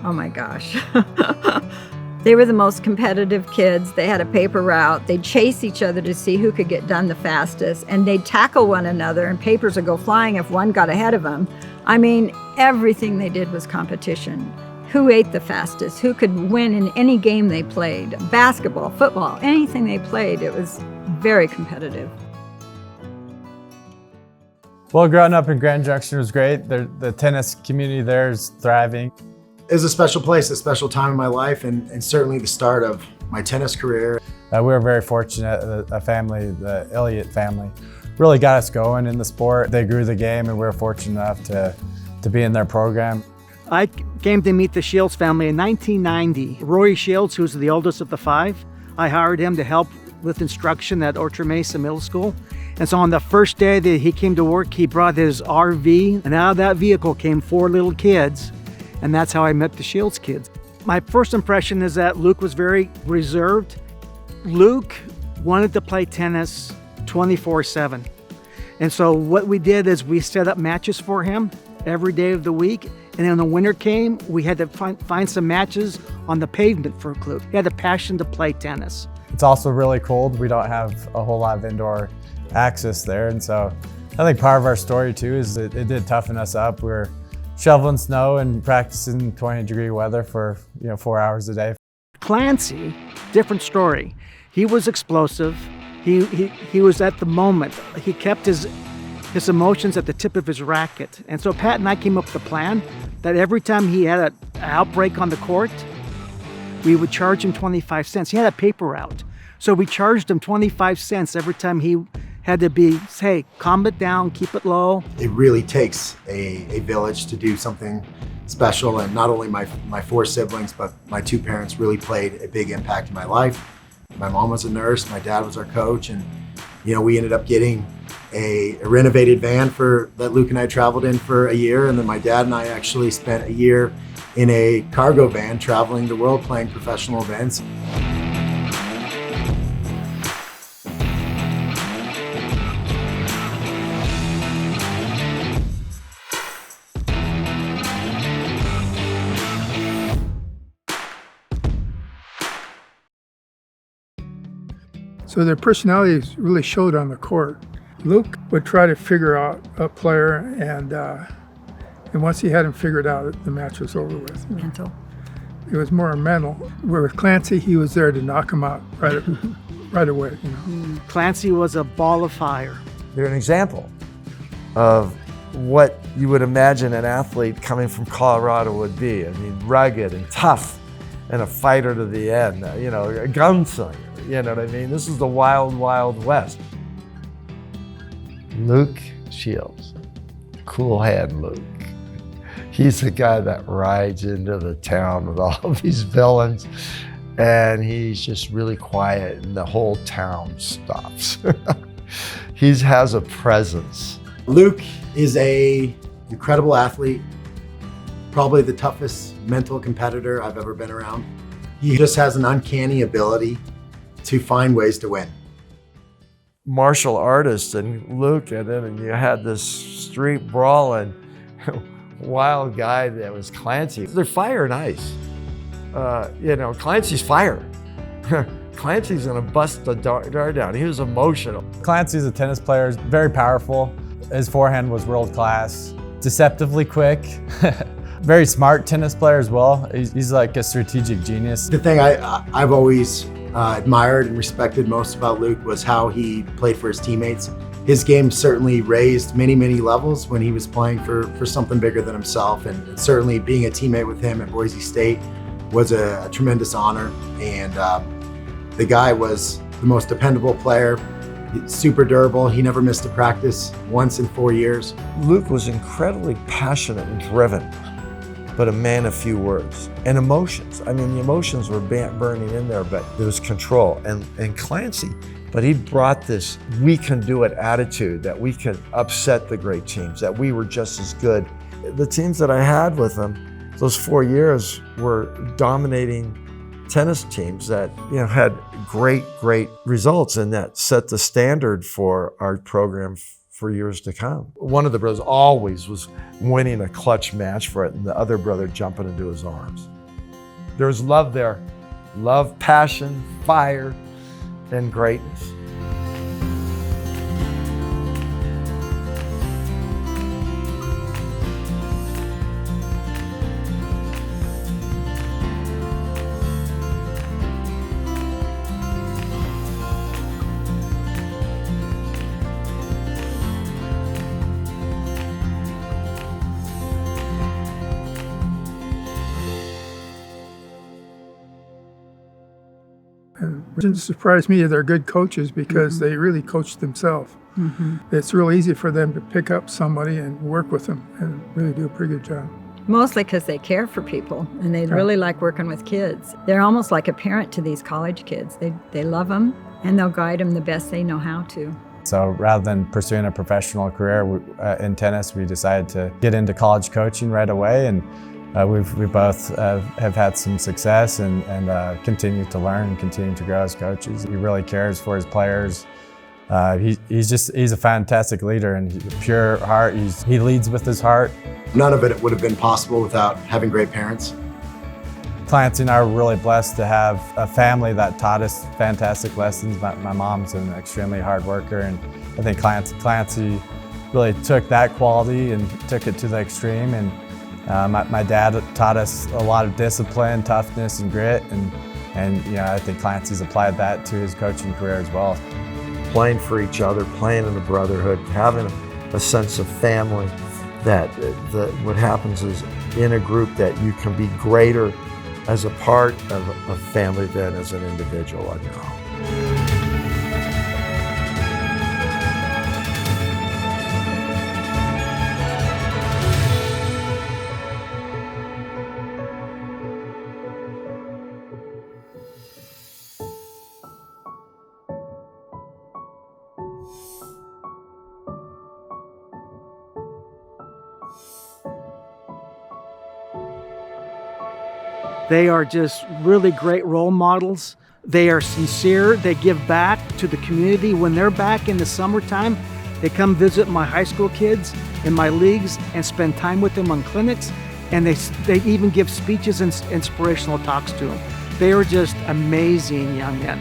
Oh my gosh. They were the most competitive kids. They had a paper route. They'd chase each other to see who could get done the fastest, and they'd tackle one another, and papers would go flying if one got ahead of them. I mean, everything they did was competition. Who ate the fastest? Who could win in any game they played? Basketball, football, anything they played, it was very competitive. Well, growing up in Grand Junction was great. The tennis community there is thriving. It was a special place, a special time in my life, and certainly the start of my tennis career. We were very fortunate. A family, the Elliott family, really got us going in the sport. They grew the game, and we were fortunate enough to be in their program. I came to meet the Shields family in 1990. Rory Shields, who's the oldest of the five, I hired him to help with instruction at Orchard Mesa Middle School. And so on the first day that he came to work, he brought his RV, and out of that vehicle came 4 little kids. And that's how I met the Shields kids. My first impression is that Luke was very reserved. Luke wanted to play tennis 24/7. And so what we did is we set up matches for him every day of the week. And when the winter came, we had to find some matches on the pavement for Luke. He had a passion to play tennis. It's also really cold. We don't have a whole lot of indoor access there. And so I think part of our story too is that it did toughen us up. We were shoveling snow and practicing 20-degree weather for 4 hours a day. Clancy, different story. He was explosive. He was at the moment. He kept his emotions at the tip of his racket. And so Pat and I came up with a plan that every time he had an outbreak on the court, we would charge him 25 cents. He had a paper route. So we charged him 25 cents every time he had to hey, calm it down, keep it low. It really takes a village to do something special, and not only my 4 siblings, but my 2 parents really played a big impact in my life. My mom was a nurse, my dad was our coach, and we ended up getting a renovated van that Luke and I traveled in for a year, and then my dad and I actually spent a year in a cargo van traveling the world playing professional events. So their personalities really showed on the court. Luke would try to figure out a player, and once he had him figured out, the match was over with. Mental. It was more mental. Where with Clancy, he was there to knock him out right away. Clancy was a ball of fire. They're an example of what you would imagine an athlete coming from Colorado would be. I mean, rugged and tough and a fighter to the end, a gunslinger. You know what I mean? This is the wild, wild west. Luke Shields, cool head Luke. He's the guy that rides into the town with all of these villains, and he's just really quiet, and the whole town stops. He has a presence. Luke is an incredible athlete, probably the toughest mental competitor I've ever been around. He just has an uncanny ability to find ways to win. Martial artist, and look at him, and you had this street brawling wild guy that was Clancy. They're fire and ice. Clancy's fire. Clancy's gonna bust the door down. He was emotional. Clancy's a tennis player, very powerful. His forehand was world class, deceptively quick. Very smart tennis player as well. He's like a strategic genius. The thing I've always admired and respected most about Luke was how he played for his teammates. His game certainly raised many, many levels when he was playing for something bigger than himself, and certainly being a teammate with him at Boise State was a tremendous honor. And the guy was the most dependable player, super durable. He never missed a practice once in 4 years. Luke was incredibly passionate and driven, but a man of few words. And emotions. I mean, the emotions were burning in there, but there was control. And Clancy, but he brought this we can do it attitude, that we could upset the great teams, that we were just as good. The teams that I had with him, those 4 years were dominating tennis teams that had great results, and that set the standard for our program for years to come. One of the brothers always was winning a clutch match for it, and the other brother jumping into his arms. There was love there. Love, passion, fire, and greatness. And it didn't surprise me they're good coaches because they really coach themselves. It's real easy for them to pick up somebody and work with them and really do a pretty good job. Mostly because they care for people and they really like working with kids. They're almost like a parent to these college kids. They love them and they'll guide them the best they know how to. So rather than pursuing a professional career in tennis, we decided to get into college coaching right away, and we both have had some success and continue to learn and continue to grow as coaches. He really cares for his players. He's a fantastic leader, and he's a pure heart. He leads with his heart. None of it would have been possible without having great parents. Clancy and I were really blessed to have a family that taught us fantastic lessons. My mom's an extremely hard worker, and I think Clancy really took that quality and took it to the extreme. And my dad taught us a lot of discipline, toughness, and grit, and you know, I think Clancy's applied that to his coaching career as well. Playing for each other, playing in a brotherhood, having a sense of family, that what happens is in a group that you can be greater as a part of a family than as an individual on your own. They are just really great role models. They are sincere. They give back to the community. When they're back in the summertime, they come visit my high school kids in my leagues and spend time with them on clinics. And they even give speeches and inspirational talks to them. They are just amazing young men.